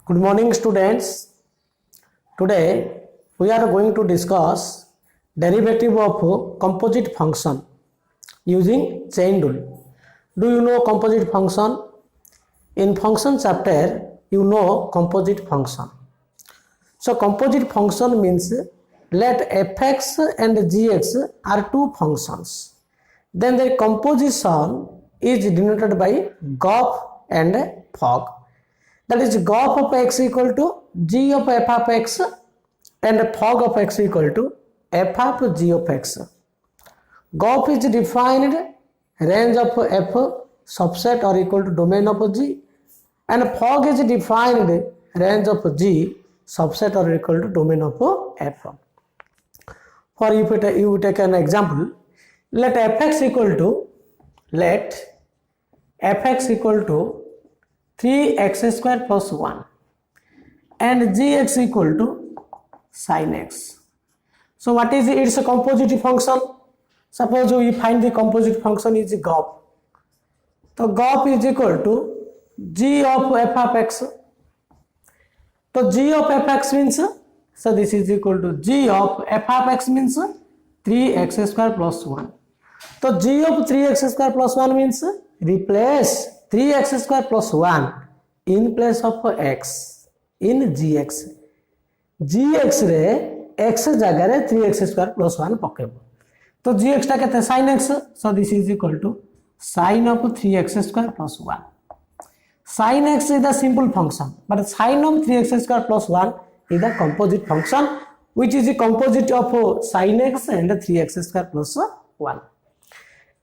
Good morning, students. Today we are going to discuss derivative of composite function using chain rule. Do you know composite function? In function chapter, you know composite function. So composite function means let fx and gx are two functions. Then their composition is denoted by GOF and FOG. That is GOF of x equal to g of f of x and FOG of x equal to f of g of x. GOF is defined range of f subset or equal to domain of g, and FOG is defined range of g subset or equal to domain of f. For you take an example, let fx equal to 3x square plus 1 and gx equal to sin x. So what is it? It's a composite function. Suppose we find the composite function is GOF. So GOF is equal to g of f of x. So g of fx means, so this is equal to g of f of x means 3x square plus 1. So g of 3x square plus 1 means replace 3x square plus 1 in place of x in gx. gx रे x जगह रे 3x square plus 1 पकेबो. तो gx टा केते sin x. So this is equal to sin of 3x square plus 1. Sin x is the simple function, but sin of 3x square plus 1 is the composite function, which is the composite of sin x and 3x square plus 1.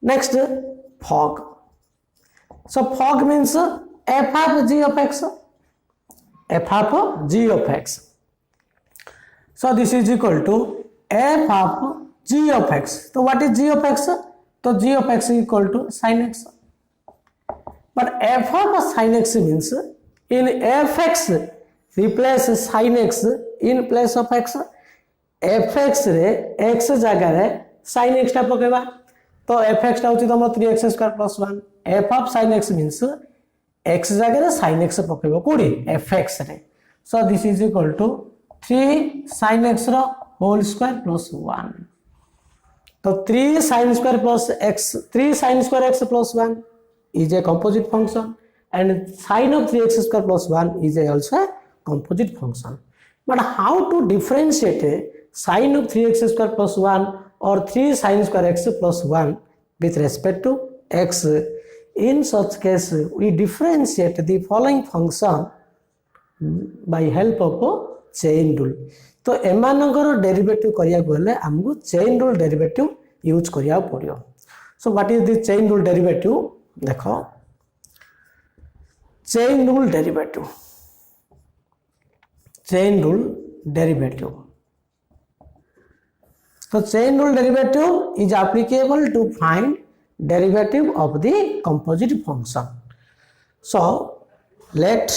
Next, FOG. So FOG means f of g of x. f of g of x. So this is equal to f of g of x. So what is g of x? So g of x is equal to sin x. But f of sin x means in fx replace sin x in place of x. fx रे x जगह रे sin x टा पकेबा. तो fx टा होची तमरो 3x square plus 1. f of sin x means x जगह रे sin x पकेबो कोडी fx रे. So this is equal to 3 sin x row whole square plus 1. तो 3 sin square plus x, 3 sin square x plus 1 is a composite function, and sin of 3x square plus 1 is also a composite function. But how to differentiate sin of 3x square plus 1 or 3 sin square x plus 1 with respect to x? In such case, we differentiate the following function by help of chain rule. तो एमानकर derivative करिया गले हमको chain rule derivative use करिया पड़ियो. So what is the chain rule derivative? देखो chain rule derivative. Chain rule derivative. So chain rule derivative is applicable to find derivative of the composite function. So let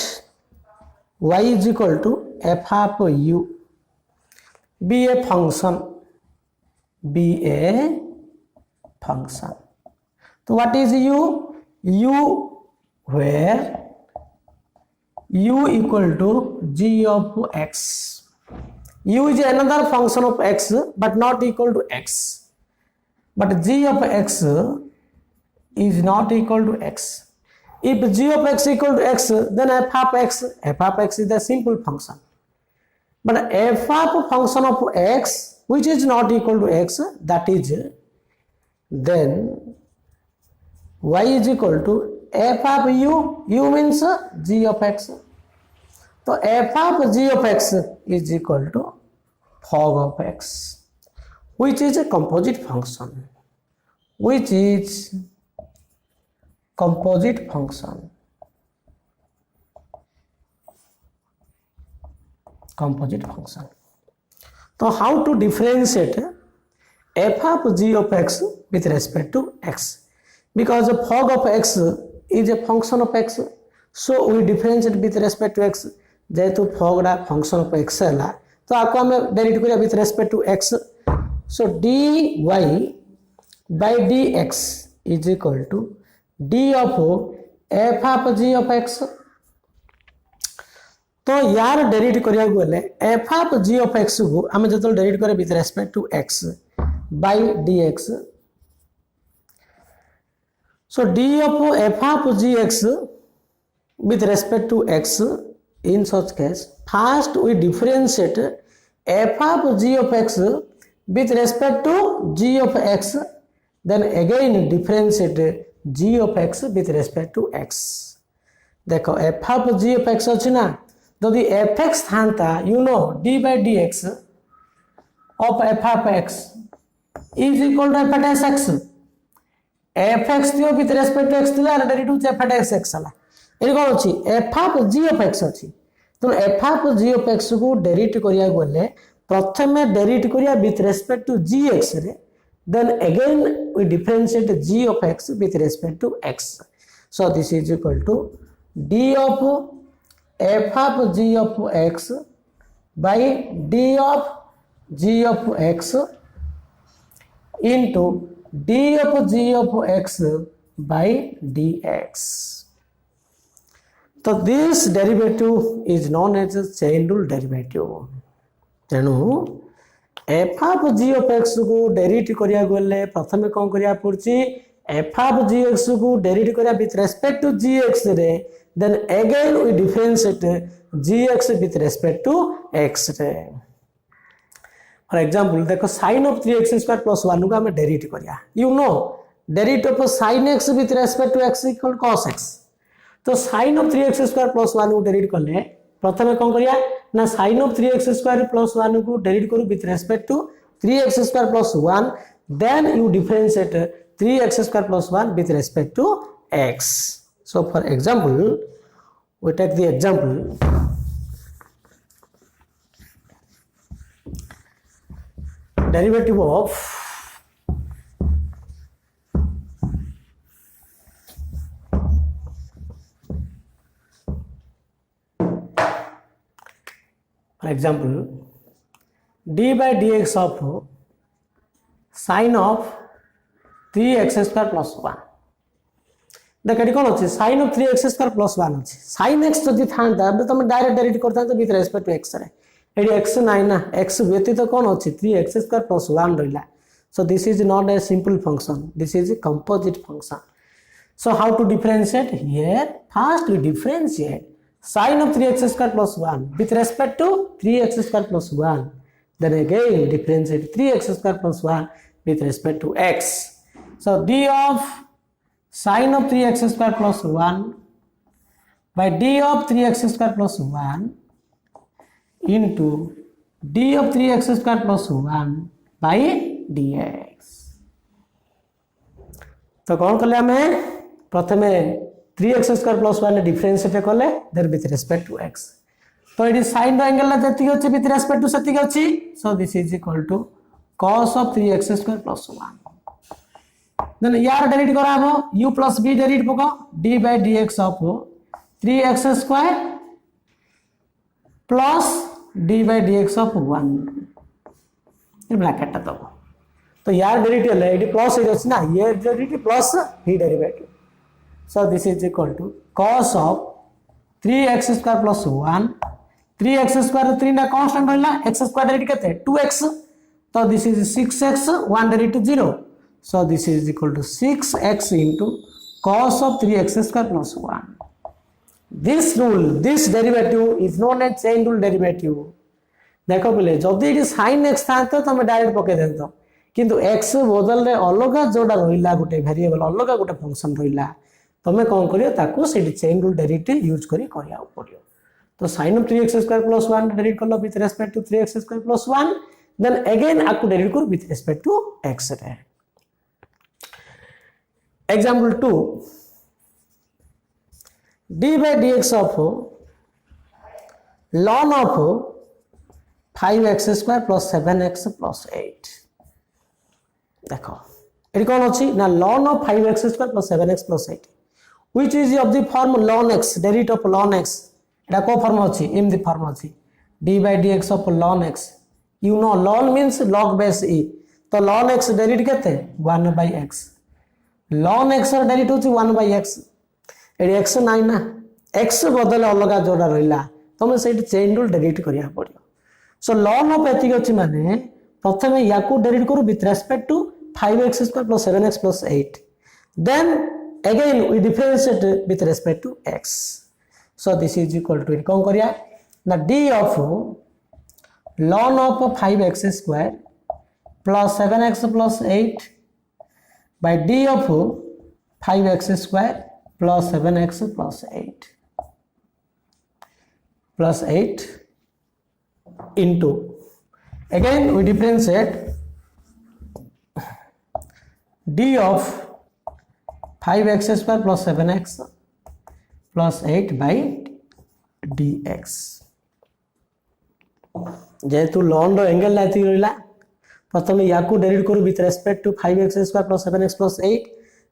y is equal to f of u be a function. Be a function. So what is u? U where u equal to g of x. U is another function of x but not equal to x. But g of x is not equal to x. If g of x equal to x, then f of x is the simple function. But f of function of x which is not equal to x, that is then y is equal to f of u. U means g of x. So f of g of x is equal to FOG of x, which is a composite function. Which is composite function. Composite function. So how to differentiate f of g of x with respect to x? Because the FOG of x is a function of x, so we differentiate with respect to x. जेहेतु FOG रा function of x है तो आपको हमें derivate करिया with respect to x. So dy by dx is equal to d of f of g of x. तो यार derivative करिया गले f of g of x को हम जतो डेरिवेटिव करे with respect to x by dx so d of f of gx with respect to x in such case first we differentiate f of g of x with respect to g of x then again differentiate g of x with respect to x देखो f of g of x अछि ना यदि fx था you know d by dx of f of x is equal to f at x fx थियो with respect to x थिला derivative f at x हला एरी कोन अछि f of g of x अछि तो f of g of x को derivative करिया गले प्रथमे डेरिवेटिव करिया with respect to gx रे then again we differentiate g of x with respect to x so this is equal to d of f of g of x by d of g of x into d of g of x by dx. So this derivative is known as a chain rule derivative. तेणु f of g of x को derivative करिया गले प्रथमे कोन करिया पड़छि f of g x को derivative करिया with respect to gx रे then again we differentiate gx with respect to x रे for example देखो sin of 3x square plus 1 को हम डेरिवेटिव करिया you know derivative of sin x with respect to x equal cos x तो sin of 3x square plus 1 को derivative करले प्रथमे कोन करिया ना sin of 3x square plus 1 को डेरिवेटिव करू with respect to 3x square plus 1 then you differentiate 3x square plus 1 with respect to x. So for example, we take the example derivative of for example d by dx of sin of 3x square plus 1 देख ये कौन अच्छे sin of 3x square plus 1 अच्छे sin x जदि थांता अब तुम direct derivative करता तो विथ रेस्पेक्ट टू x रे एडी x नाही ना x व्यतीत कौन अच्छे 3x square plus 1 रहिला so this is not a simple function this is a composite function so how to differentiate here first we differentiate sin of 3x square plus 1 with respect to 3x square plus 1 then again differentiate 3x square plus 1 with respect to x so d of sin of 3x square plus 1 by d of 3x square plus 1 into d of 3x square plus 1 by dx तो कौन कले हमें प्रथमे 3x square plus 1 differentiate कले there with respect to x तो it sin the angle जति अछि with respect to सति अछि so this is equal to cos of 3x square plus 1 then यार डेरिवेटिव करा हो u plus b डेरिवेटिव को d by dx of 3x square plus d by dx of 1 ये bracket ता दबो तो यार डेरिवेटिव ले एडी प्लस हे अछि ना ये derivative plus he derivative so this is equal to cos of 3x square plus 1 3x square 3 ना कांस्टेंट रहला x square डेरिवेटिव केते 2x तो this is 6x 1 derivative 0 so this is equal to 6x into cos of 3x square plus 1 this rule this derivative is known as chain rule derivative देखो बोले जदी ये sin x था तो तुम direct पके देतो किंतु x बदल रे अलगा जोडा रहिला गुटे वेरिएबल अलगा गुटे फंक्शन रहिला तमे कोन करियो ताको सेठी चेन रूल डेरिवेटिव यूज करी करिया पड़ियो तो sin of 3x square plus 1 derivate करलो with respect to 3x square plus 1 then again आकु डेरिवेट कर विथ रेस्पेक्ट टू x रे example 2 d by dx of ln of 5x square plus 7x plus 8 देखो ये कौन अच्छी ना ln of 5x square plus 7x plus 8 which is of the form ln x derivative of ln x एटा को form अच्छी in the form अच्छी d by dx of ln x you know ln means log base e तो ln x derivative केते 1 by x ln x ର derivative होची 1 by x AD x नाही ना x बदले अलगा जोडा रहिला तुम से चेन रूल डेरिवेट करिया पड़ियो सो लॉन ऑफ एथिक अछि माने प्रथमे याकू डेरिवेट करू with respect to 5x square plus 7x plus 8 then again we differentiate with respect to x so this is equal to कौन करिया ना d of ln of 5x square plus 7x plus 8 by d of 5x square plus 7x plus 8 plus 8 into again we differentiate d of 5x square plus 7x plus 8 by dx जेहेतु लॉन रो angle लाइति रहिला प्रथम याकू derivate करू with respect to 5x square plus 7x plus 8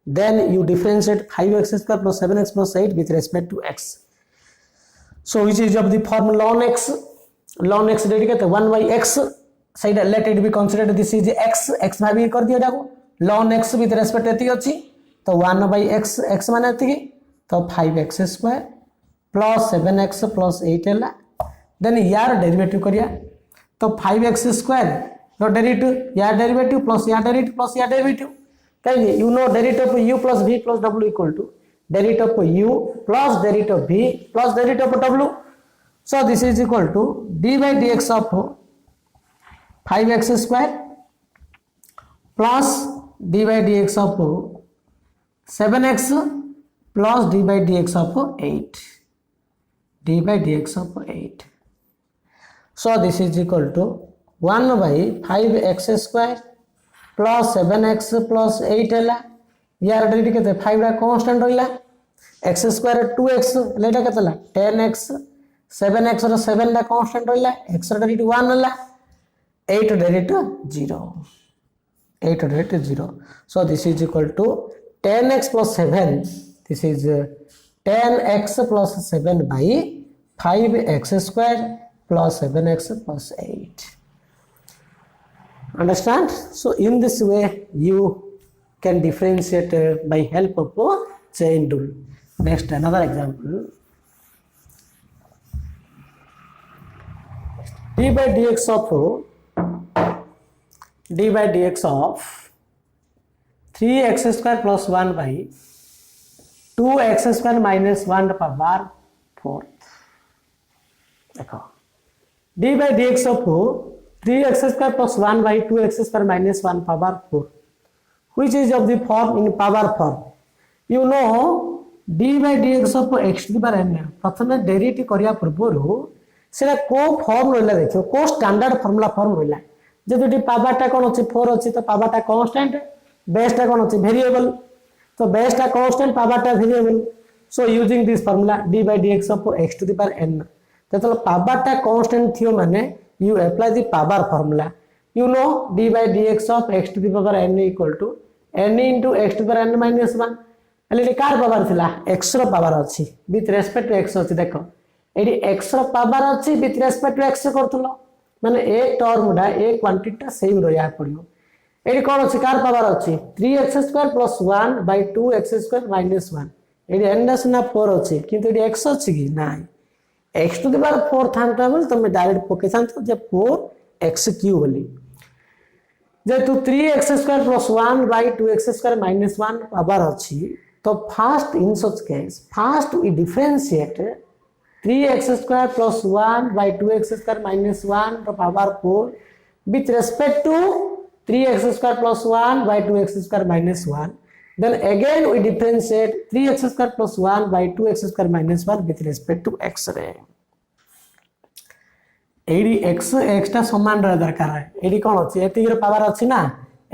then you differentiate 5x square plus 7x plus 8 with respect to x so which is of the form ln x derivate करते 1 by x side let it be considered this is x भाभी कर दियो डाको ln x with respect एति अछि तो 1 by x माने एति तो 5x square plus 7x plus 8 हैला देन यार डेरिवेटिव करिया तो 5x स्क्वायर रो डेरिवेटिव यार डेरिवेटिव प्लस यार डेरिवेटिव कहीं you know derivative of u plus v plus w equal to derivative of u plus derivative of v plus derivative of w so this is equal to d by dx of 5x square plus d by dx of 7x plus d by dx of 8 d by dx of 8 so this is equal to 1 by 5x square plus 7x plus 8 हैला यार derivative केते 5 रा constant रहिला x square 2x लेटा केतला 10x 7x रो 7 रा constant रहिला x रो derivative 1 हैला 8 derivative 0 8 derivative 0 so this is equal to 10x plus 7 this is 10x plus 7 by 5x square plus 7x plus 8 understand so in this way you can differentiate by help of chain rule next another example d by dx of 3x square plus 1 by 2x square minus 1 power 4 देखो d by dx of 3x square plus 1 by 2x square minus 1 power 4 which is of the form in power form you know d by dx of x to the power n प्रथमे derivative करिया पूर्वरु सेला को form रहला देखियो को standard formula form रहला जेतुटी पावरटा कोन अछि 4 अछि तो पावरटा कांस्टेंट बेसटा कोन अछि वेरिएबल तो बेसटा कांस्टेंट पावरटा variable so using this formula d by dx of x to the power n तो पावरटा कांस्टेंट थियो माने you apply the power formula you know d by dx of x to the power n equal to n into x to the power n minus 1 एले car power थिला x रो power अछि with respect to x अछि देखो AD x रो power अछि with respect to x करथुलो माने ए टर्मडा ए क्वांटिटीटा same रहया पड़ियो एडी कोन अछि कार पावर अछि 3x square plus 1 by 2x स्क्वायर minus 1 एडी n ना 4 अछि किंतु एडी x अछि कि नाही x to the power 4 थांता बोल तुम डायरेक्ट पके थांतो जे 4x क्यूब बोली जे तू 3x square plus 1 by 2x स्क्वायर minus 1 पावर अछि तो first in such case first we differentiate 3x square plus 1 by 2x square minus 1 to power 4 with respect to 3x square plus 1 by 2x square minus 1 then again we differentiate 3x square plus 1 by 2x square minus 1 with respect to x रे AD x टा समान रह दरकार है AD कोन अछि एति रे power अछि ना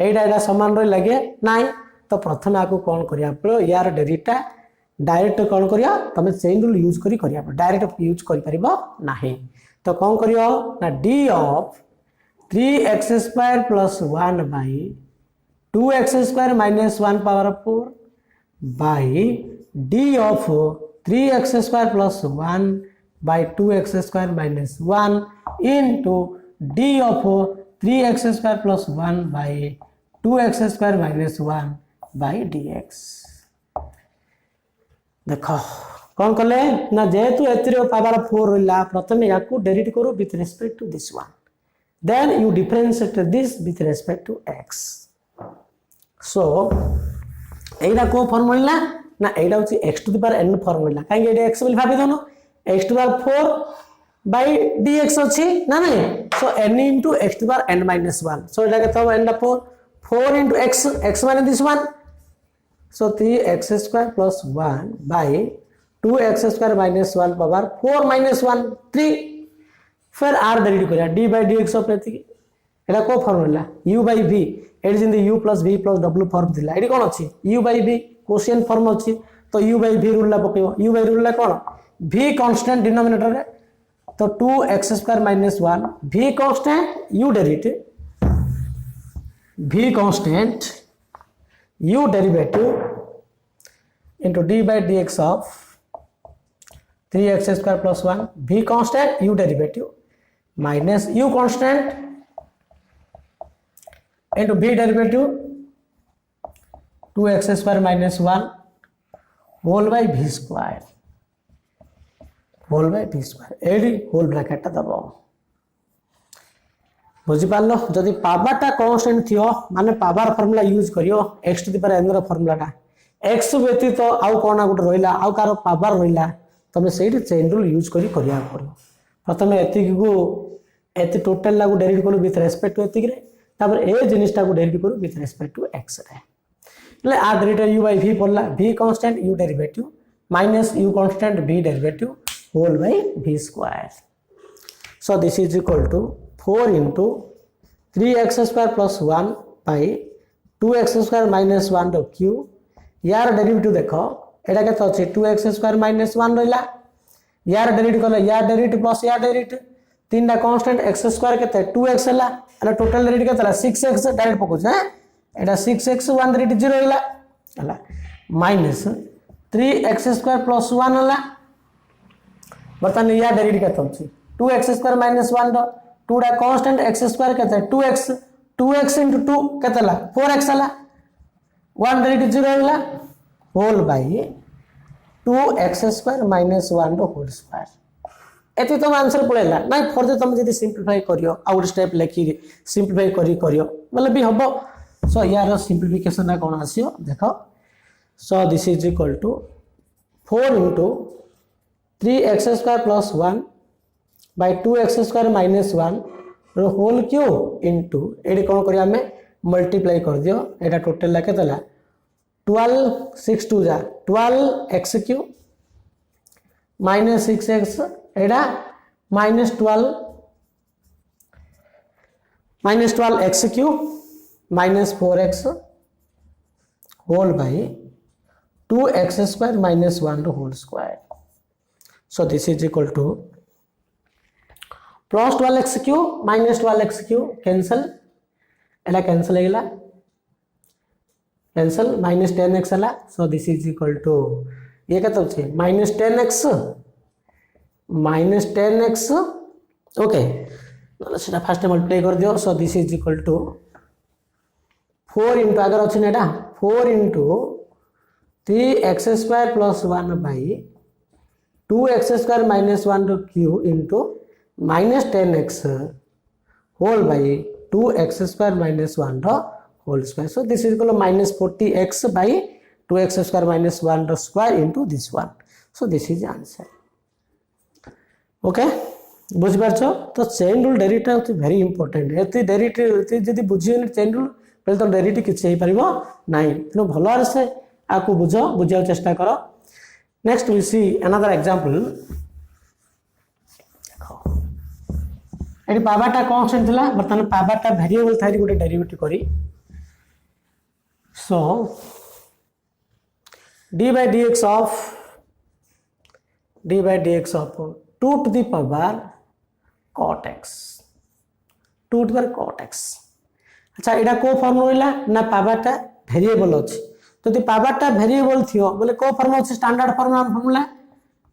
एडा समान रह लगे नाही तो प्रथम आको कोन करिया पड़ो यार डेरिटा डायरेक्ट कोन करिया तमे चेन रूल यूज करी करिया डायरेक्ट यूज करि परिबो नाही तो कोन करियो ना d of 3x square plus 1 by 2x square minus 1 power of 4 by d of 3x square plus 1 by 2x square minus 1 into d of 3x square plus 1 by 2x square minus 1 by dx देखो कौन कले ना जेहेतु एतिर power 4 रहिला प्रथमे याकू derivate करू with respect to this one then you differentiate this with respect to x so एटा को फॉर्म मिलला ना एटा होची x to the power n form मिलला काहे एटा x बोली भाबी दोनो x to the power 4 by dx अछि ना नहीं so n into x to the power n minus 1 so Etah केतो n the 4 into x माने this one so 3x square plus 1 by 2x square minus 1 power 4 minus 1 3 फिर r derivate करिया d by dx of एति एटा को formula u by v it is in the u plus v plus w form दिला एटी कोन अछि u by v quotient form अछि तो u by v रूल ला पकेबो u by रूल ला कोन v कांस्टेंट डिनोमिनेटर रे तो 2x square minus 1 v constant u derivative v constant u derivative into d by dx of 3x square plus 1 v constant u derivative minus u constant into v derivative 2x square minus 1 whole by v square एडी whole bracket दबो बुझी पालो जदि power टा constant थियो माने power formula use करियो x to the power n रो फार्मूला टा x व्यतीत आउ कोना गुट रहिला आउ कार पावर रहिला तमे सेठी चेन रूल यूज करिया पड़ो प्रथमे एतिक को एति टोटल लागू डेरिवेट करू विथ रेस्पेक्ट टू एतिक रे तापर ए जिनिसटा को डेरिवेट करू विथ रेस्पेक्ट टू x रे ले आ डेरिवेटिव u by v पड़ला v constant u derivative minus u constant v derivative whole by v square so this is equal to 4 into 3x square plus 1 by 2x square minus 1 रो cube यार derivative देखो एटा केतो अछि 2x square minus 1 रहिला यार derivative कले यार derivative plus यार derivative तीनटा कांस्टेंट x square केते 2x हला एला टोटल डेरिवेटिव केतला 6x डायरेक्ट पकोछ हैं एटा 6x 1 डेरिवेटिव 0 हला हला माइनस 3x square plus 1 हला बर्तन यार डेरिवेटिव केतो अछि 2x square minus 1 रो 2 टा कांस्टेंट x square केते 2x into 2 केतला 4x हला 1 डेरिवेटिव 0 हला whole by 2x square minus 1 रो होल स्क्वायर एति तुम आंसर पळेला नाही फर्दर तुम जदी सिंपलीफाई करियो आउट स्टेप लेखि सिंपलीफाई करियो मतलब भी हबो सो यार सिंपलीफिकेशन ना कोन आसियो देखो so this is equal to 4 into 3x square plus 1 by 2x square minus 1 रो होल क्यूब into एडी कोन करिया हमें मल्टीप्लाई कर दियो एटा टोटल ला केतला 12 6 2 जा 12x क्यूब minus 6x एडा minus 12x cube minus 4x whole by 2x square minus 1 whole square so this is equal to plus 12x cube minus 12x cube cancel एला cancel हेला cancel minus 10x हला so this is equal to ये केतो छै minus 10x okay नले सेटा first multiply कर दियो so this is equal to 4 into अगर अछि नेटा 4 into 3x square plus 1 by 2x square minus 1 रो cube into minus 10x whole by 2x square minus 1 रो whole square so this is equal to minus 40x by 2x square minus 1 रो square into this one so this is the answer okay बुझ परछो तो chain rule derivative is very important एति derivative एति जदी बुझियन chain rule पहले तो derivative किछ हे परिबो नाही तनो भलो से आकु बुझो बुझिया चेष्टा करो next we see another example एटी पावरटा कांस्टेंट थिला बर्तन पावरटा वेरिएबल थारी गोटे डेरिवेटिव करी सो d by dx of 2 to the power cot x 2 to the power cot x अच्छा एटा को फॉर्म होइला ना पावरटा वेरिएबल अछि तो दी पावरटा वेरिएबल थियो बोले को फॉर्म अछि स्टैंडर्ड फॉर्मूला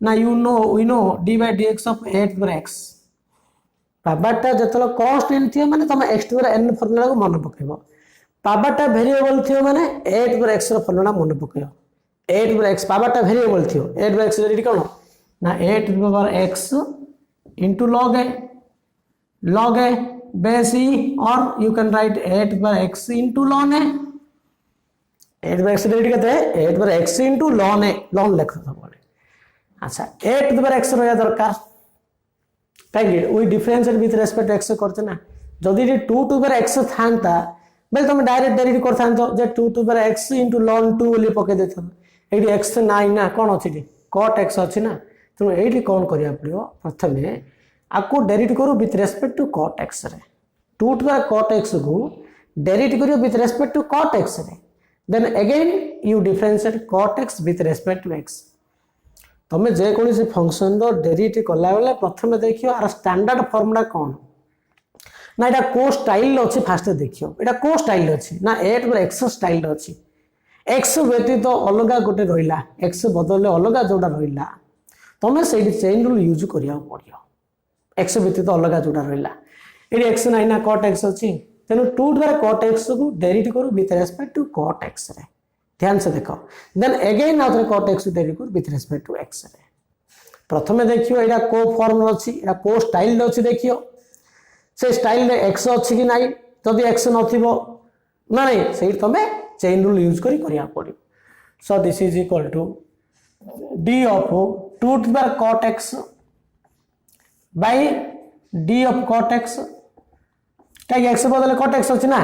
ना we know d by dx of 8 to the x पावरटा जतलो कांस्टेंट थियो माने तमे x to the n formula को मन पकेबो पावरटा वेरिएबल थियो माने 8 to the x रो फॉर्मूला मन पकेबो a to the x power टा वेरिएबल थियो a to the x derivative कोन ना a to the power x into log a base e, or you can write a to the power x into ln a. a to the x derivative कहते हैं a to the power x into ln a, ln लिख दो बोले. अच्छा a to the power x रहया दरकार कहीं we differentiate with respect to x करते ना जदि 2 to the power x थांता बेल तुम डायरेक्ट डेरिवेटिव कर थांतो जे 2 to the power x into ln 2 बोली पके देथो एडी x नाही ना कोन अछि दी cot x अछि ना तो एडी कोन करिया पड़ियो प्रथमे आको डेरिवेटिव करू with respect to cot x रे 2 to the power cot x को डेरिवेटिव करियो with respect to cot x रे then again you differentiate cot x with respect to x तमे जे कोनी से फंक्शन रो डेरिवेटिव कला बेले प्रथमे देखियो आर स्टैंडर्ड फॉर्मूला कोन ना एटा को स्टाइल अछि फास्ट देखियो एटा को स्टाइल अछि ना a to the x style अछि x व्यतीत अलगा गोटे रहिला x बदलले अलगा जोडा रहिला तमे सेही चेन रूल यूज करिया पड़ियो x व्यतीत अलगा जोडा रहिला एडी x नाही ना cot x अछि तेनु 2 to the cot x को डेरिवेटिव करू with respect to cot x रे ध्यान से देखो देन अगेन आउट cot x डेरिवेटिव करू विथ रेस्पेक्ट टू x रे प्रथमे देखियो एटा को फॉर्म अछि एटा को स्टाइल अछि देखियो से स्टाइल रे x अछि कि नाही जदि x नथिबो ना नहीं सेही तमे चेन रूल यूज करिया पड़ियो so this is equal to d of 2 to the cot x by d of cot x काई x बदले cot x अछि ना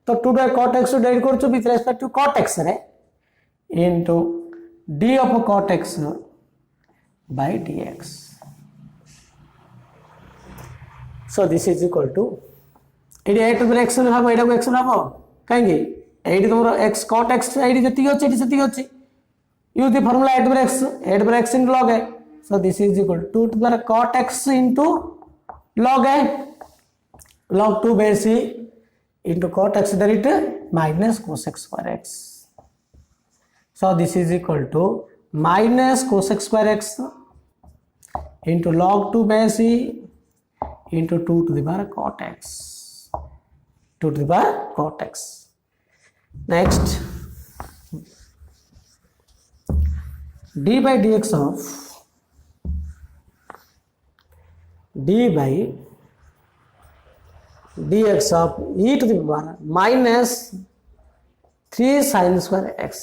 तो 2 to the cot x derivative करछु with respect to cot x रे into d of cot x by dx so this is equal to एडी a to the x रे भाबो एडा को x भाबो काहेकि एडी तुमरो x cot x एडी जति अछि एडी जति अछि use the formula a to the x into log a so this is equal to 2 to the cot x into log a log 2 base c into cot x derivative minus cosec square x so this is equal to minus cosec square x into log 2 base c into 2 to the power cot x 2 to the power cot x next d by dx of d by dx of e to the power minus 3 sin square x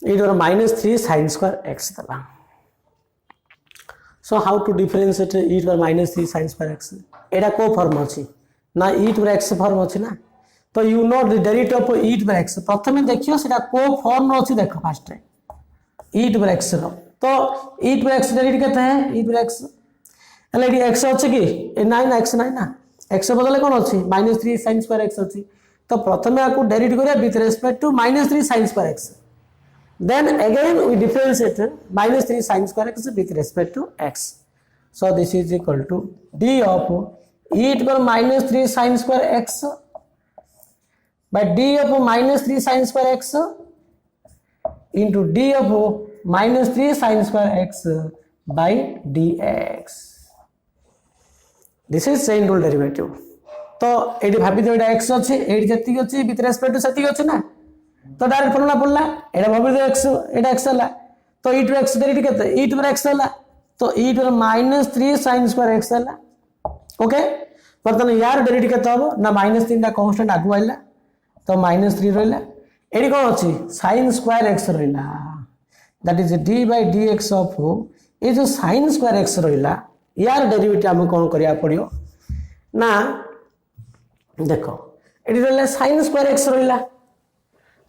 e to the power minus 3 sin square x दला so how to differentiate e to the power minus 3 sin square x एडा को form अछि ना e to the x form अछि ना तो you know the derivative of e to the x प्रथमे देखियो सेटा को फॉर्म अछि देखो फास्ट रे e to the x रो तो e to the x derivative कहते हैं e to the x एलडी x अछि कि ए नाही ना x नाही ना x बदले कोन अछि -3 sin square x अछि तो प्रथमे आकु डेरिवेटिव करिया with respect to -3 sin square x then again we differentiate -3 sin square x with respect to x so this is equal to d of e to the -3 sin square x by d of -3 sin square x into d of -3 sin square x by dx this is chain rule derivative तो AD भाबी दो एटा x अछि AD जति अछि with respect to सति अछि ना तो डायरेक्ट फॉर्मूला पड़ला एटा भाबी दो x एटा x हला तो e to x डेरिवेटिव केते e to x हला तो e to -3 sin square x हला ओके परतन यार डेरिवेटिव केते हबो ना -3 टा कांस्टेंट आगु आइला तो -3 रहला एडी कोन अछि sin square x रहला that is d by dx of ए जो sin square x रहला यार डेरिवेटिव हम कोन करिया पड़ियो ना देखो एडी रहला sin square x रहला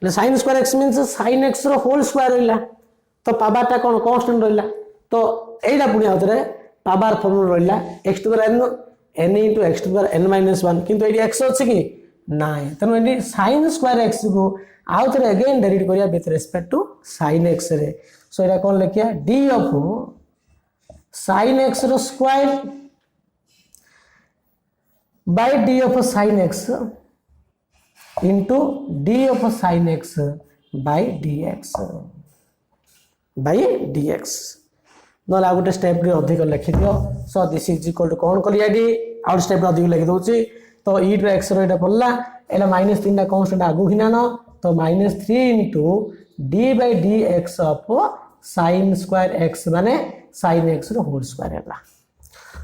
ले sin square x means sin x रो होल स्क्वायर रहला तो पावरटा कोन कांस्टेंट रहला तो एडा पुनी आउतरे पावर फॉर्मूला रहला x to the n into x to the n minus 1 किंतु एडी x अछि कि नाही तनो एडी sin square x को आउतरे अगेन डेरिवेट करिया with respect to sin x रे सो एडा कोन लिखिया d of sin x रो square by d of sin x into d of sin x by dx न ला गोटे स्टेप रे अधिक लिखि दियो so this is equal to कोन कलिया डी आउट स्टेप रे अधिक लिखि दोची तो e to x रो एटा पड़ला एला -3 टा कांस्टेंट आगु हिना न तो -3 into d by d x of sine square x माने साइन एक्स रो होल स्क्वायर है।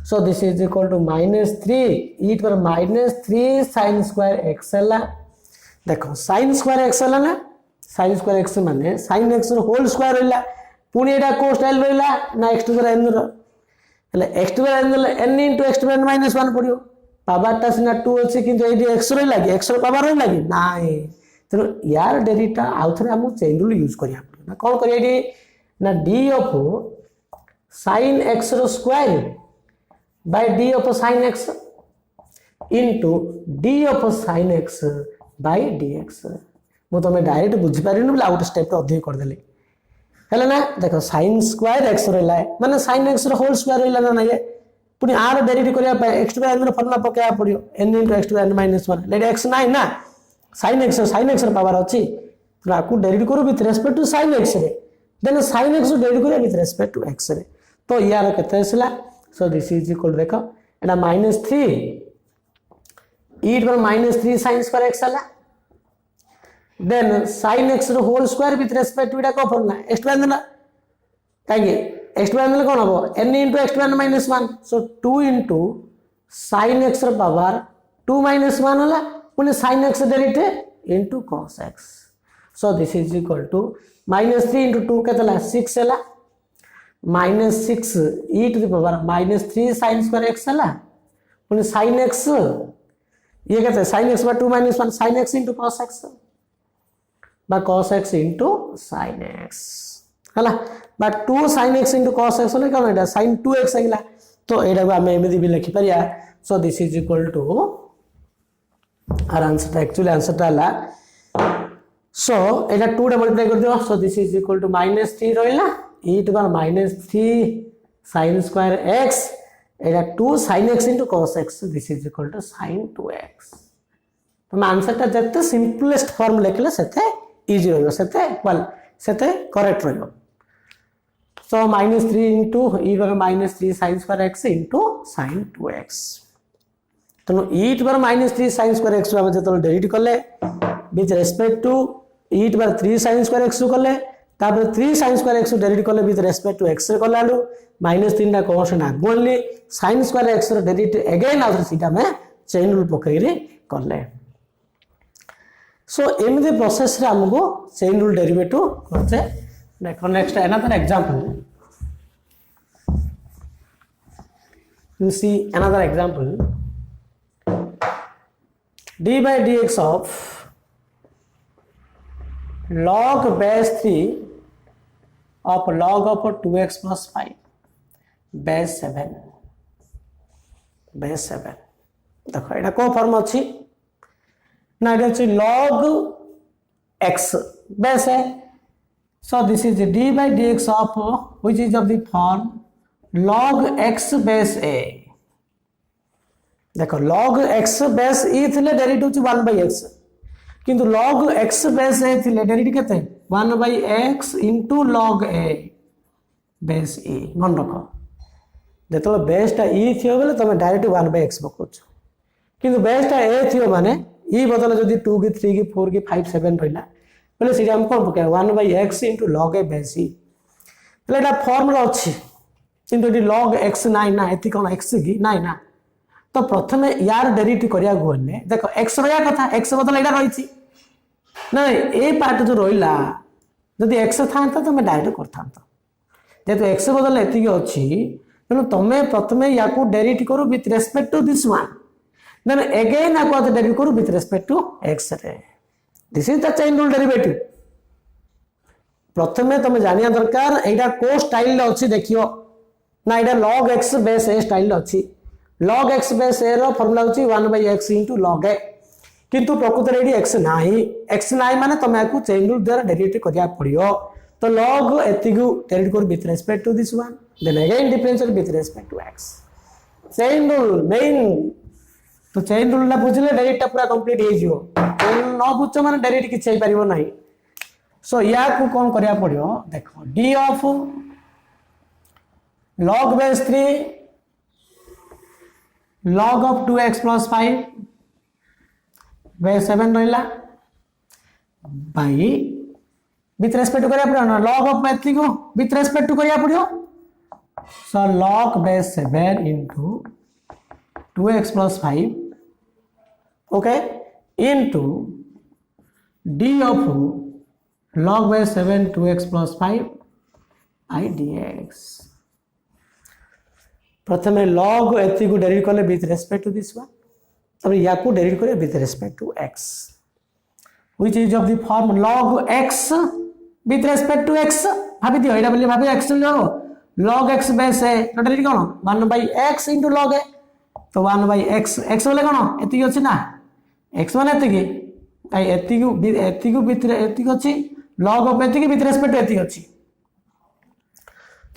So this is equal to -3 e पर -3 sin स्क्वायर एक्स है। देखो sin स्क्वायर एक्स है ना, sin स्क्वायर एक्स माने sin एक्स रो होल स्क्वायर रहला पुनी एटा को स्टाइल रहला ना x टू द n रो એટલે x टू द n n into x to the n minus 1 पड़ियो पावर टा सिना 2 अछि किंतु एडी x रो लागी x रो पावर रो लागी नाही तो यार डेरिटा आउथरे हम चेन रूल यूज करिया ना कोन करिया डी ना d ऑफ sin x रो square by d of sin x into d of sin x by dx मु तमे डायरेक्ट बुझी पारिनु बोले आउट स्टेप तो अधिक कर देली हेला ना देखो sin स्क्वायर x रहला माने sin x रो होल स्क्वायर रहला ना ये पुनी आर डेरिवेटिव करिया पे x टू n रो फॉर्मूला पकाया पड़ियो n x टू n -1 लेट x नाही ना sin x रो पावर अछि तो आकु डेरिवेटिव करू with respect to sin x रे देन sin x रो डेरिवेटिव करिया विथ रेस्पेक्ट टू x रे तो यार केते असला सो दिस इज इक्वल देखो एटा -3 e पर -3 sin स्क्वायर x हला देन sin x रो whole square with respect to इटा को फॉर्मूला x टू n ना कागे x टू n कोन हो n x टू n -1 सो 2 sin x रो पावर 2 -1 हला पुनी sin x derivative into cos x so this is equal to -3 * 2 केतला 6 हला -6 e to the power -3 sin square x हला पुनी sin x ये कहते sin x by 2 - 1 sin x into cos x by cos x into sin x हला बा 2 sin x into cos x होले कोन एटा sin 2x आइला तो एटा को हम एमिति भी लिखि परिया so this is equal to आर आंसर एक्चुअली आंसर ताला सो एटा 2 रे मल्टीप्लाई कर दियो so this is equal to -3 रहला e to the -3 sin square x Etah 2 sin x into cos x this is equal to sin 2x तो answer ता जते सिंपलेस्ट फॉर्म लिखले सेते इजी रहयो सेते वेल सेते करेक्ट रहयो सो -3 into e to the -3 sin square x into sin 2x तो e to the -3 sin square x हम जतो डेरिवेटिव करले with respect to e to the 3 sin square x करले तापर 3 sin square x डेरिवेटिव करले with respect to x रे करलालु -3 टा constant आगोनली sin square x रो डेरिवेटिव अगेन आउट सीटा में चेन रूल पकईरे करले सो एमिति प्रोसेस रे हमको चेन रूल डेरिवेटिव करते देखो next another example you see another example d by dx of log base 3 of log of 2x plus 5 base 7 देखो एटा को फॉर्म अछि ना एटा अछि log x base है so this is d by dx of which is of the form log x base a देखो log x base e थिले derivative छि 1 by x किंतु log x base a थिले derivative केते 1 by x into log a base e मन रखो जेतो base टा e थियो बोले तमे डायरेक्ट 1 by x पकोछ किंतु बेस टा a थियो माने e बदले जदी 2 की 3 की 4 की 5 7 रहला बोले सिरी हम कोन पके 1 by x into log a base e बोले एटा फॉर्मूला अछि किंतु एटी log x नाइ ना एति कोन x की नाइ ना तो प्रथमे यार डेरिवेटिव करिया गोले देखो x रया कथा x बदले एटा रहिछि ना ए पार्ट जो रहिला जदी x थांता तो मैं डायरेक्ट करथांता जेतो x बदले एति अछि तनो तमे प्रथमे याकू डेरिवेटिव करू with respect to this one then again याकू डेरिवेटिव करू विथ रेस्पेक्ट टू x रे this is the chain rule derivative प्रथमे तमे जानिया दरकार एटा को स्टाइल ले अछि देखियो ना एटा log x base a style ले अछि log x बेस a रो फार्मूला होछि 1 by x into log a किंतु प्रकृत रे एडी x नाही माने तमे याकू चेन रूल द्वारा डेरिवेटिव करिया पड़ियो तो log एतिगु डेरिवेटिव कर with respect to this one then again differential with respect to x chain rule main तो chain rule ना बुझले डायरेक्ट पूरा कंप्लीट हे जियो chain न बुझ माने डायरेक्ट किछ हे परिबो नाही सो या को कोन करिया पड़ियो देखो d of log base 3 log of 2x plus 5 base 7 रहला by विथ रेस्पेक्ट टू करिया पड़ो ना log ऑफ एथी को विथ रेस्पेक्ट टू करिया पड़ो सो log base 7 into 2x plus 5 okay into d of log base 7 2x plus 5 I dx प्रथमे log एथी को डेरिवेट करले with respect to this one तब या को डेरिवेट करे with respect to x which is of the form log x with respect to x भाभी दियो एटा बोली भाभी x जाओ log x बेस है तो derivative cone 1 by x into log है तो 1 by x x बोले कोन एती अछि ना x माने एती की आई एती को विथ एती अछि log of एती की विथ रेस्पेक्ट टू एती अछि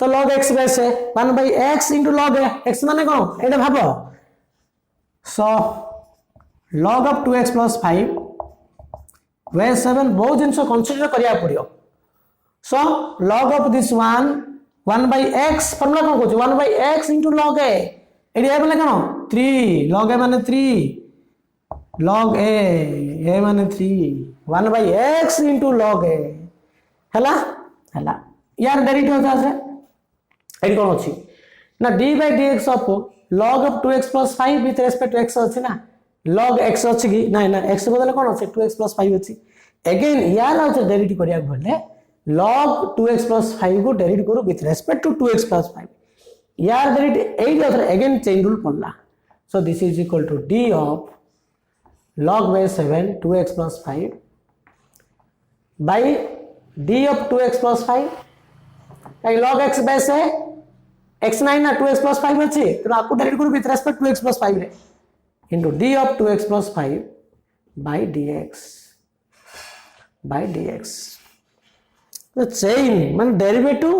तो log x बेस है 1 by x into log है x माने कोन एटा भाबो सो log of 2x plus 5 base 7 बहुत जिंस कंसीडर करिया पड़ियो so log of this one 1 by x formula कोन कहू 1 by x into log a एडी ए बोले कोन 3 log a माने 3 log a माने 3 1 by x into log a हला यार डेरिवेटिव होता है एडी कोन अछि ना d by dx of log of 2x plus 5 with respect to x अछि ना log x अछि कि ना ना x बदले कोन अछि 2x plus 5 अछि अगेन यार आउ डेरिवेटिव करिया भले log 2x plus 5 को डेरिवेट करू with respect to 2x plus 5 यार डेरिवेटिव एडी अथर अगेन चेन रूल पड़ला so this is equal to d of log base 7 2x plus 5 by d of 2x plus 5 कहीं log x base है x nine ना 2x plus 5 अच्छी तो आपको direct करो विथ रेस्पेक्ट 2x plus 5 रे into d of 2x plus 5 by dx तो chain माने डेरिवेटिव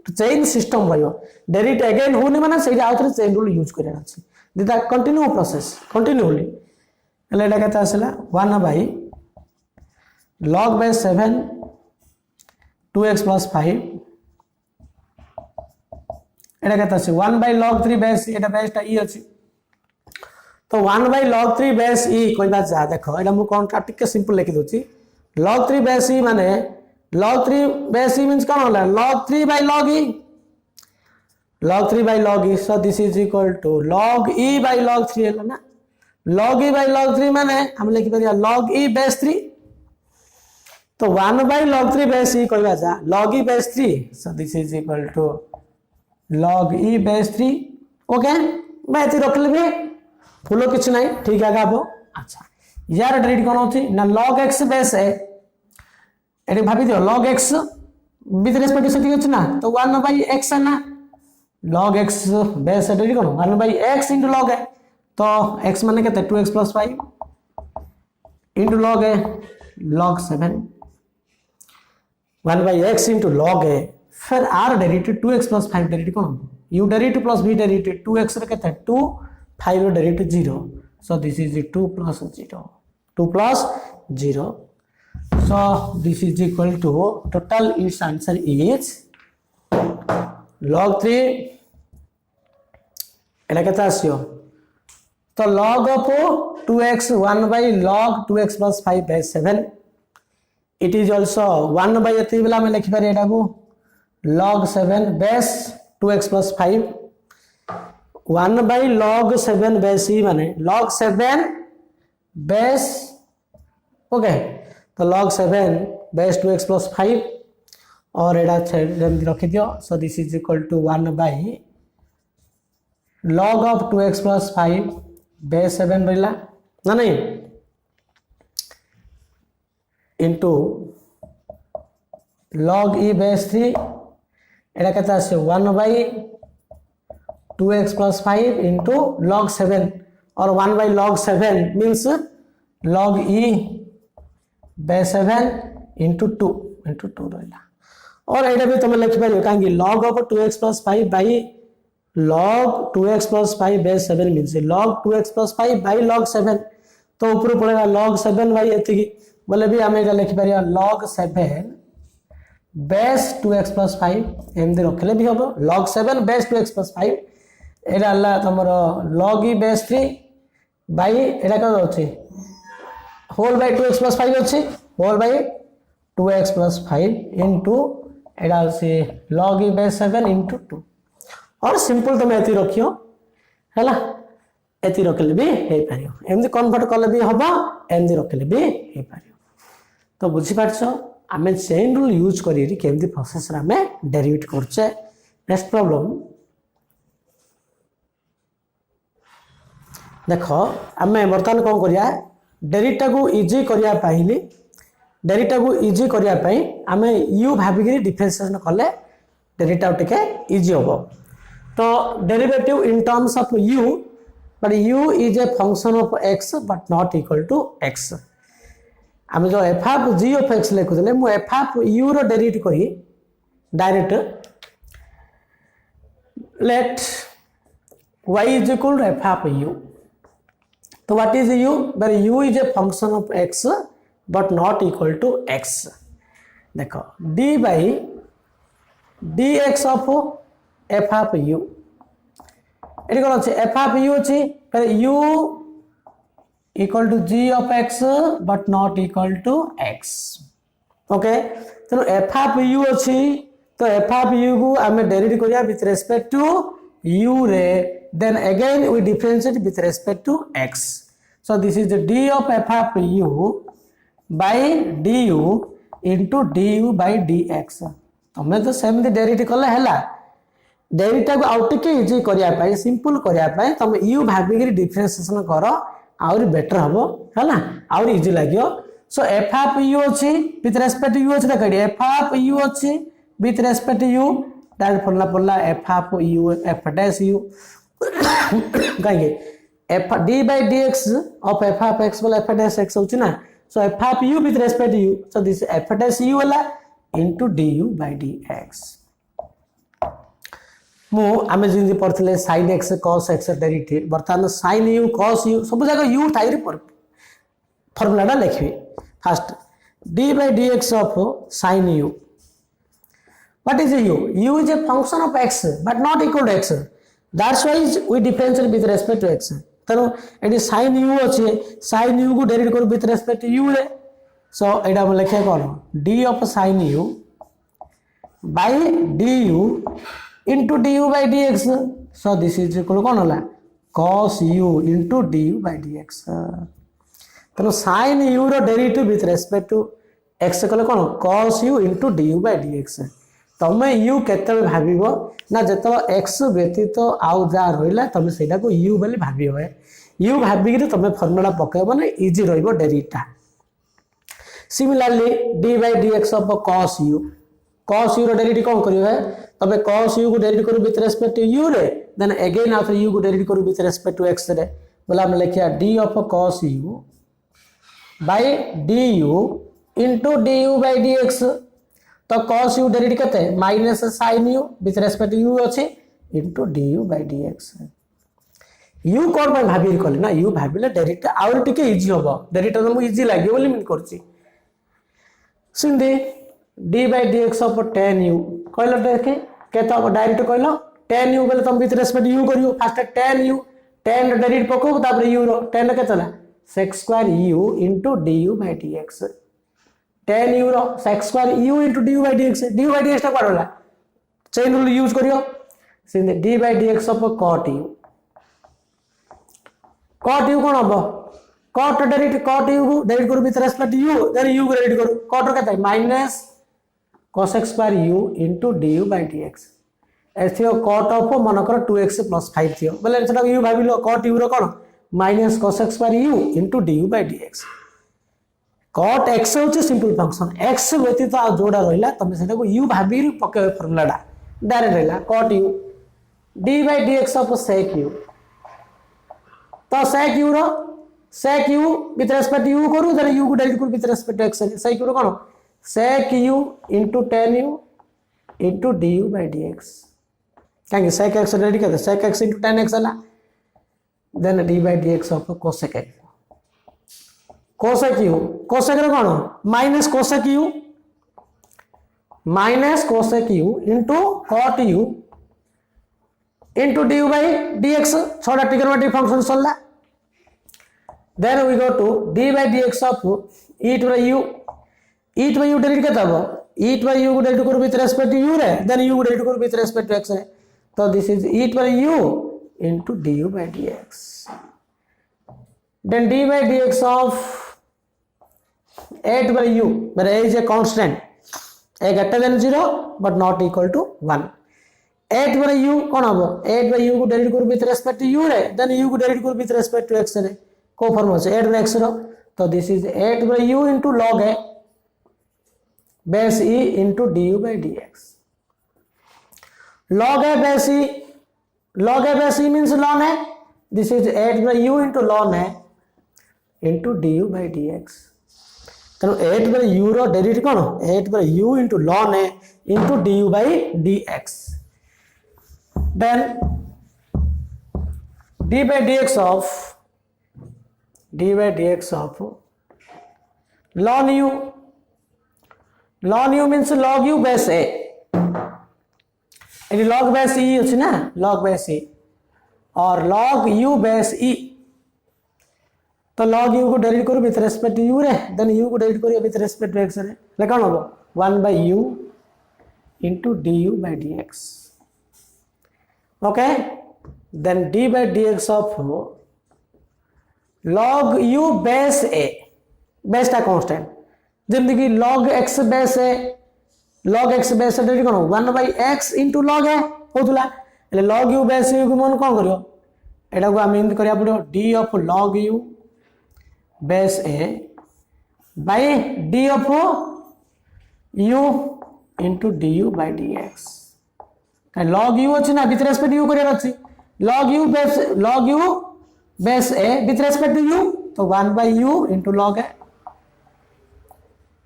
चेन सिस्टम भयो डेरिवेटिव अगेन होने माने सेटा आउथरे चेन रूल यूज करना अछि दिदा कंटिन्यू प्रोसेस कंटिन्यूली એટલે এটা কেতে আসলা 1 by log base 7 2x plus 5 এটা কেতে আছে 1 by log 3 base এটা বেসটা ই আছে तो 1 by log 3 base e कहबा जा देखो एटा मु कॉन्ट्रैक्ट टिके सिंपल लिखि दोची log 3 base e माने log 3 base e means कोन होला log 3 by log e log 3 by log e so this is equal to log e by log 3 होला ना log e by log 3 माने हम लिखि परिया log e base 3 तो 1 by log 3 base e कहबा जा log e base 3 so this is equal to log e base 3 okay मैं एती रख लेबे फुलो किछ नहीं ठीक है गाबो अच्छा यार डेरिवेटिव कोन होती ना log x बेस है एटी भाबी दियो log x with respect to setting अछि ना तो 1 by x है ना log x बेस है derivative cone 1 by x into log है तो x माने केते 2x plus 5 into log है log 7 1 by x into log है फिर r derivative 2x plus 5 derivative कोन u derivative plus v derivative 2x रे केते 2 5 रो derivative 0 so this is 2 plus 0 so this is equal to total its answer is log 3 एटा केते आसियो तो log of 2x 1 by log 2x plus 5 base 7 it is also 1 by एती वाला में लिखि पारे एटा को log 7 base 2x plus 5 1 by log 7 base e माने log 7 base okay तो log 7 base 2x plus 5 और एडा जल्दी रखि दियो so this is equal to 1 by log of 2x plus 5 base 7 रहला ना नहीं into log e base 3 एडा केता आसे 1 by 2x plus 5 into log 7 और 1 by log 7 means log e base 7 into 2 रहला और एटा भी तुम लिख पारियो कांगी log of 2x plus 5 by log 2x plus 5 base 7 means log 2x plus 5 by log 7 तो ऊपर पड़ेगा log 7 by एति बोले भी हमें एटा लिख पारियो log 7 base 2x plus 5 एमदे रखले भी होबो log 7 base 2x plus 5 एटा हला तमरो log e base 3 by एटा का होछि whole by 2x plus 5 होछि whole by 2x plus 5 into एटा से log e by 7 into 2 और सिंपल तुम एति रखियो हैला एति रखले भी हे पारियो एमदी कन्वर्ट करले भी हबो एमदी रखले भी हे पारियो तो बुझी पारछो आमे चेन रूल यूज करी केमदी प्रोसेस रा में डेरिवेट करछे नेक्स्ट प्रॉब्लम देखो आमे वर्तमान कोन करिया डेरिवेटा को इजी करिया पाइली डेरिवेटा को इजी करिया पई आमे u भाबिगिरी डिफरेंशिएशन कले डेरिवेटा टिके इजी होबो तो derivative in terms of u but u is a function of x but not equal to x आम जो f of g of x लिखुले मु एफ ऑफ यू रो डेरिवेटिव करी direct let y is equal to f of u तो what is u where u is a function of x but not equal to x देखो d by dx of f of u एटी कोन अछि f of u अछि पर u equal to g of x but not equal to x okay तो F of u अछि तो F of u को हमें डेरिवेट करिया विथ रिस्पेक्ट टू u रे then again we differentiate with respect to x so this is the d of f of u by du into du by dx तमे तो same derivative कले हला derivative को out के easy करिया पाई simple करिया पाई तमे u भाबी डिफरेंशिएशन करो आउरी बेटर हबो हला आउरी इजी लागियो सो एफ ऑफ u अछि विथ रिस्पेक्ट टू u अछि देखडी एफ ऑफ u अछि with respect to u direct formula पड़ला f of u f dash u कहिए f d by dx of f of x बोला f dash x होछि ना so f of u with respect to u so this f dash u वाला into du by dx मु आमे जिंदी पढ़थले sin x cos x derivative बर्तमान sin u cos u सब जगह u टाइर पर फार्मूलाटा लिखबे first d by dx of sin u what is u u is a function of x but not equal to x that's why we differentiate with respect to x तनो AD sin u अछि sin u को derivative कर with respect to u रे सो एडा हम लिखे कोन d of sin u by du into du by dx so this is equal कोन होला cos u into du by dx तनो sin u रो derivative with respect to x कले कोन cos u into du by dx तमे u केतबे भाबिबो ना जतो x व्यतीत आउ जा रहिला तमे सेटा को u बोली भाबिबो u भाबी कि तमे फार्मूला पकेबो ना इजी रहइबो डेरिवेटा similarly d by dx of cos u रो डेरिवेटिव कोन करियो है तबे cos u को डेरिवेट करू विथ रिस्पेक्ट टू u रे देन अगेन आफ्टर u को डेरिवेट करू विथ रिस्पेक्ट टू x रे बोला हम लिखिया d of cos u by du into du by dx तो cos u डेरिवेट कते minus sin u with respect to u अछि into du by dx u कोन by भाबी करले ना u भाबिले डेरिवेट आउर टिके इजी होबो डेरिवेट हम इजी लागियो बोली मीन करछि सिंदे d by dx of tan u कहलो देखे केतो डायरेक्ट कहलो tan u बोले तुम विथ रिस्पेक्ट u करियो first tan u tan derivative पको तापर u row tan केतला sec square u into du by dx tan u रो sec square u into du by dx टा पड़ला चेन रूल यूज करियो सिंदे d by dx of cot u कोन हबो cot derivate cot u को derivate करू with respect u then u को derivate करू cot रो केता minus cos x square u into du by dx एथियो cot of मनकर 2x plus 5 थियो बोले सेटा u भाबिलो cot u रो कोन minus cos x square u into du by dx cot x होचे सिंपल फंक्शन x व्यतीत आ जोडा रहिला तमे सेटा को u भाबी पके फार्मूलाडा डायरेक्ट रहिला cot u d by dx of sec u तो sec u रो sec u with respect u करू देन u को डेरिवेट करू with respect to x sec u रो कोन sec u into tan u into du by dx काहे sec x derivate करते sec x into tan x हला then d by dx of cosec x cosec u रो कोन minus cosec u into cot u into du by dx छोटा trigonometric function सल्ला then we go to d by dx of e to the u eat by u derivative केता हो eat by u को derivative करू with respect to u रे then u को derivative करू with respect to x रे तो this is eat by u into du by dx then d by dx of 8 by u where a is a constant a greater than 0 but not equal to 1 8 by u कौन हम 8 by u को derivative करू with respect to u रे then u को derivative करू with respect to x रे को form होचे 8 by x रो तो this is 8 by u into log a base e into du by dx log a base e means ln a this is 8 by u into ln a into du by dx तेणु 8 by u रो derivative कौन 8 by u into ln a into du by dx then d by dx of ln u means log u base a ये log base e अच्छी ना log base e और log u base e तो log u को derivative करू with respect to u रे then u को derivative करू विथ रेस्पेक्ट टू x रे ले कौन हो 1 by u into du by dx okay then d by dx of log u base a base टा कांस्टेंट जल्दी की log x base a log x base a derivative कौन 1 by x into log a होतुला એટલે log u base a को मन कोन करियो एटा को हम इंद करिया पड़ो d of log u base a by d of u into du by dx log u अछि ना विथ रेस्पेक्ट u करिया अछि log u base a with respect to u तो 1 by u into log a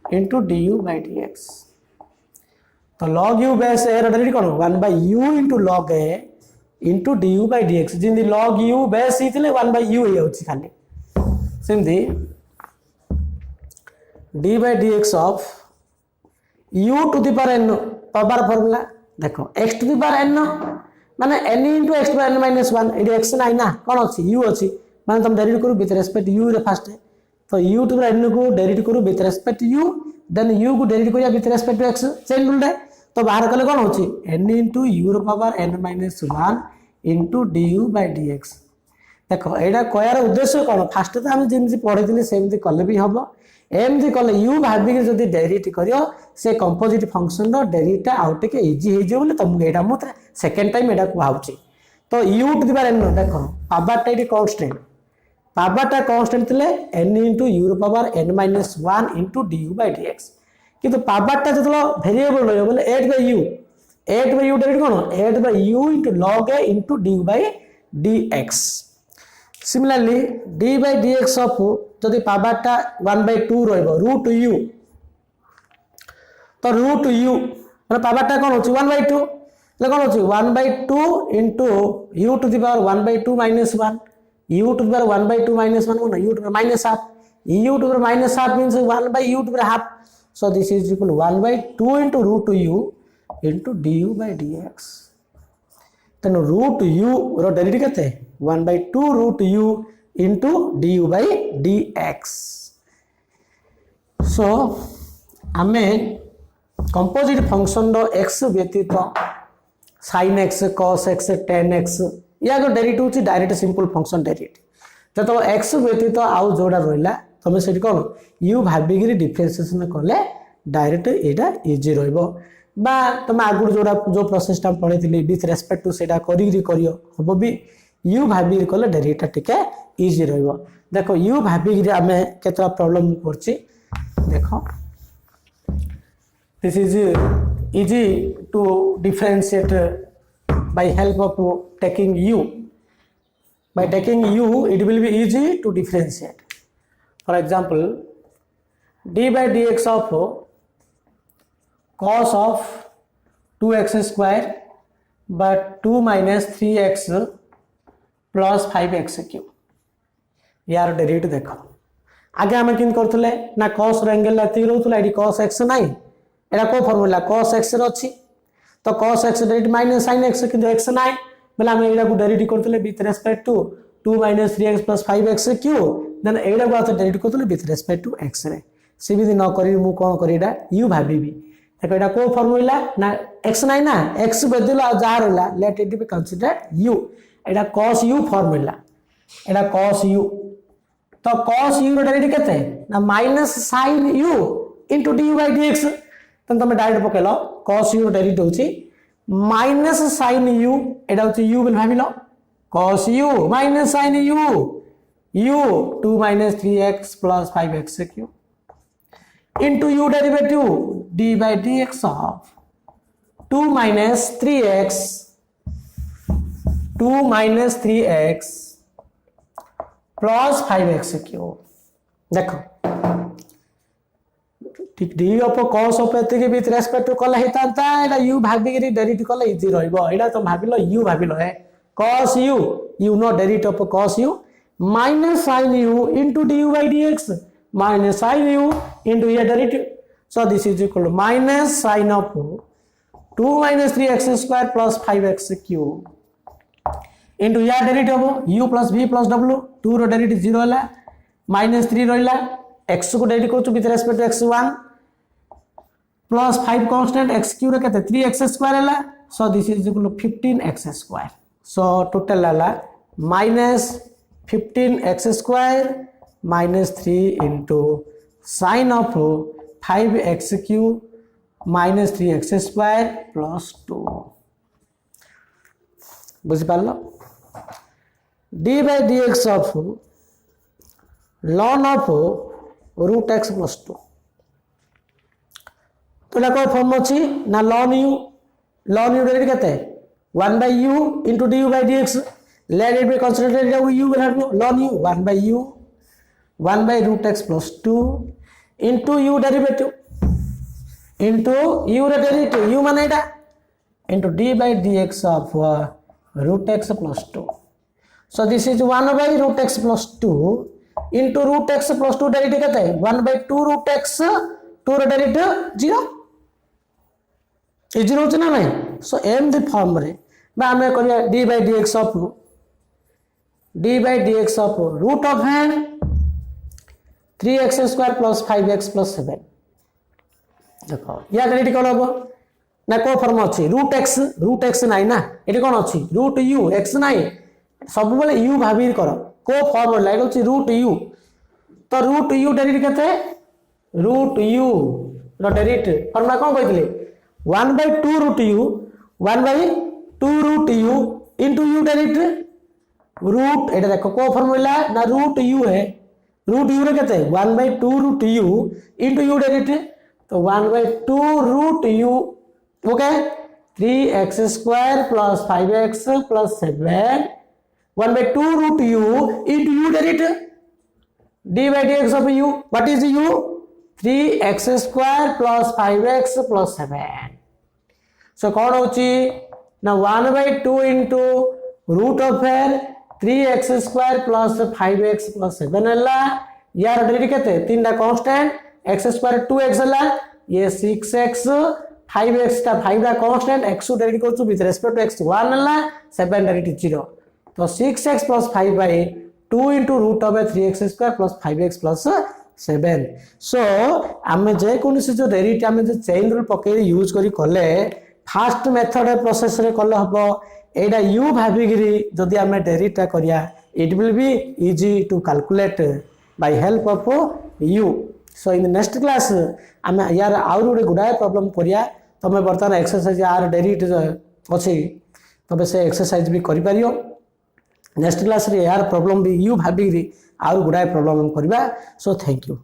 into du by dx तो log u base a derivative कौन 1 by u into log a into du by dx जिंदी log u base e थिले 1 by u हे होछि खाली Sindhi d by dx of u to the power n power formula देखो x to the power n माने n into x to the n minus 1 एडी x नाही ना कोन अछि u अछि माने तुम डेरिवेटिव करू विथ रेस्पेक्ट u रे फर्स्ट तो u to the n को डेरिवेटिव करू with respect u then u को डेरिवेटिव करिया with respect to x change उल्टा तो बाहर कले कोन होछि n into u रो power n minus 1 into du by dx देखो एडा कोयार उद्देश्य कोन फर्स्ट तो हम जेमि पढिथिले सेमति कले भी हबो एमति कले u भाबी के जदी डेरिवेटिव करियो से कंपोजिट फंक्शन रो डेरिवेटिव आउट के इजी हे जे बोले तुम एडा मत सेकंड टाइम एडा को आउची तो u to the power n देखो पावर टा इट कांस्टेंट पावर टा कांस्टेंट थिले n into u रो power n minus 1 into du by dx किंतु पावर टा जतलो वेरिएबल रहयो बोले 8 by u डेरिवेटिव कोन 8 by u into log a into du by dx similarly d by dx of जदि पावर टा 1 by 2 रहइबो रूट u तो रूट u माने पावर टा कोन होची 1 by 2 ले कोन होची 1 by 2 into u to the power 1 by 2 minus 1 u to the power 1 by 2 minus 1 no u to the power minus half u to the power minus half means 1 by u to the power half so this is equal to 1 by 2 into root u into du by dx then root u रो derivative केते 1 by 2 root u into du by dx so हमें composite function रो x व्यतीत sin x cos x tan x या जो derivative होची direct simple function derivative जतो x व्यतीत आउ जोडा रोइला तमे सेठी कोन u भाबी गिरी डिफरेंशिएशन करले डायरेक्ट एटा इजी रहइबो बा तमे आगुर जोडा जो प्रोसेस टा पढिथिली विथ रेस्पेक्ट टू सेटा करिगिरी करियो हबो भी u भाबी गिरी करले डेरिवेटिव टिके इजी रहइबो देखो u भाबी गिरी हमें केतरा प्रॉब्लम करछि देखो this is easy to differentiate by help of taking u by taking u it will be easy to differentiate for example d by dx of cos of 2x square but 2 minus 3x plus 5x cube यार derivative देखो आगे हम किन करथले ना cos रो angle लाती रहउतला AD cos x नाही एटा को formula cos x रो अछि तो cos x derivative minus sin x किंतु x नाही बेला हम एडा को डेरिवेटिव करथले with respect to 2 minus 3x plus 5x cube then एडा को डेरिवेटिव करथले विथ रेस्पेक्ट टू x रे सेमिति न करी मु कोन करीडा u भाबिबी देखो एटा को फार्मूला ना x नाही ना x बदला जा रहला late it be considered u Etah cos u formula Etah cos u तो cos u रो डेरिवेटिव केते ना minus sin u into du by dx तो तुम डायरेक्ट पकेलो cos u रो डेरिवेटिव होची माइनस sin u एटा होची u बोल भाबिलो cos u minus sin u u 2 minus 3x plus 5x cube into u derivative d by dx of 2 minus 3x 2 minus 3x plus 5x cube देखो ठीक d of cos of एते के with respect to कला हेतांता एटा u भाबी के derivative कला easy रहइबो एटा तो भाबिलो u भाबिलो है cos u you know derivative of cos u minus sin u into du by dx minus sin u into your derivative so this is equal to minus sin of 2 minus 3x square plus 5x cube into your derivative of u plus v plus w 2 row derivative 0 होला minus 3 रहला x को derivative करछु with respect to x1 plus 5 constant x cube रे केते 3x square होला so this is equal to 15x square so total होला minus 15x square minus 3 into sin of 5x cube minus 3x square plus 2 बुझी पारलो d by dx of ln of root x plus 2 तो को form अछि ना ln u derivative केते 1 by u into du by dx let it be considered that u will have ln u 1 by u 1 by root x plus 2 into u derivative into u derivative u माने एटा into d by dx of root x plus 2 so this is 1 by root x plus 2 into root x plus 2 derivative केते 1 by 2 root x 2 row derivative 0 ए 0 होछ ना नहीं so m the form रे बा हमें करिया d by dx of root of 3x square plus 5x plus 7 देखो या derivative कोन हो ना को फॉर्म अछि रूट x नाही ना एटी कोन अछि रूट u x नाही सब बेले u भाबी करो को फॉर्म लाइट अछि रूट u तो रूट u डेरिवेटिव केते रूट u रो डेरिवेटिव फॉर्मूला कोन कहितले 1 by 2 root u 1 by 2 root u into u derivative root एटा देखो को फार्मूला ना रूट u है रूट u रे केते 1 by 2 root u into u derivative तो 1 by 2 root u okay 3x square plus 5x plus 7 1 by 2 root u into u derivative d by dx of u what is u 3x square plus 5x plus 7 so कौन होची ना 1 by 2 into root of 3x square plus 5x plus 7 हला यार derivative केते तीनटा constant x square 2x हला ये 6x 5x ता 5 टा कांस्टेंट x डेरिवेटिव करछु विथ रेस्पेक्ट टू x1 हला 7 डेरिवेटिव 0 तो 6x plus 5 by 2 into root of 3x square plus 5x plus 7 so आमे जे कोनसी जो डेरिवेटिव आमे जे चेन रूल पके यूज करी करले फास्ट मेथड प्रोसेस रे करले हबो एडा u भाबिगिरी जदि आमे डेरिवेटिव करिया it will be easy to calculate by help of u so in the next class आमे यार आउर गुडे गुडाय प्रॉब्लम करिया तमे बर्तन एक्सरसाइज यार डेरिवेटिव अछि तबे से एक्सरसाइज भी करि पारियो नेक्स्ट क्लास रे यार प्रॉब्लम भी u भाबिगिरी आउर गुडाय प्रॉब्लम हम करबा सो थैंक यू।